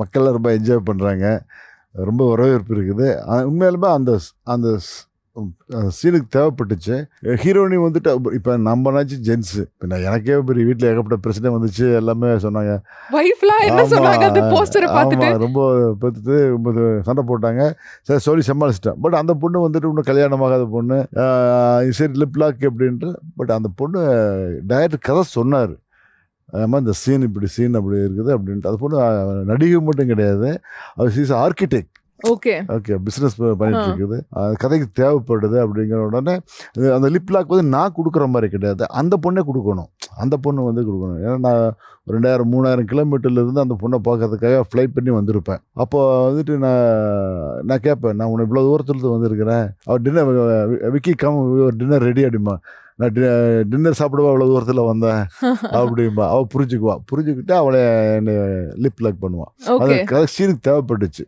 மக்கள் ரொம்ப என்ஜாய் பண்ணுறாங்க. ரொம்ப வரவேற்பு இருக்குது. உண்மையாலுமே அந்த அந்த சீனுக்கு தேவைப்பட்டுச்சு. ஹீரோயினி வந்துட்டு இப்போ நம்மனாச்சும் ஜென்ஸு. இப்போ நான் எனக்கே பெரிய வீட்டில் ஏகப்பட்ட பிரச்சனை வந்துச்சு. எல்லாமே சொன்னாங்க. வைஃப்லாம் என்ன ஆமா, சொன்னாங்க அந்த போஸ்டரை ஆமா. பார்த்துட்டு? ரொம்ப பார்த்துட்டு ரொம்ப சண்டை போட்டாங்க. சரி சொல்லி சமாளிச்சிட்டேன். பட் அந்த பொண்ணு வந்துட்டு இன்னும் கல்யாணமாகாத பொண்ணு. சரி லிப் லாக் அப்படின்ட்டு. பட் அந்த பொண்ணு டைரக்டர் கதை சொன்னார். ஆமாம் இந்த சீன் இப்படி சீன் அப்படி இருக்குது அப்படின்ட்டு. அது பொண்ணு நடிகை மட்டும் கிடையாது. அவர் she's architect. Okay. Okay. Business பண்ணிட்டு இருக்குது. கதைக்கு தேவைப்படுது அப்படிங்கிற உடனே அந்த லிப் லாக் வந்து நான் கொடுக்குற மாதிரி கிடையாது. அந்த பொண்ணே கொடுக்கணும். அந்த பொண்ணு வந்து கொடுக்கணும். ஏன்னா நான் 2000 3000 கிலோமீட்டர்லேருந்து அந்த பொண்ணை பார்க்கறதுக்காக ஃப்ளைட் பண்ணி வந்திருப்பேன். அப்போ வந்துட்டு நான் கேட்பேன், நான் உன்னை இவ்வளோ தூரத்துலேருந்து வந்திருக்கிறேன். அவர் dinner Vicky come dinner ready அப்படிமா. நான் டின்னர் சாப்பிடுவா அவ்வளோ தூரத்தில் வந்தேன் அப்படிம்பா. அவள் புரிஞ்சுக்குவா. புரிஞ்சுக்கிட்டு அவளை என்னை லிப் லாக் பண்ணுவான். அது ஓகே. கதை சீனுக்கு தேவைப்பட்டுச்சு.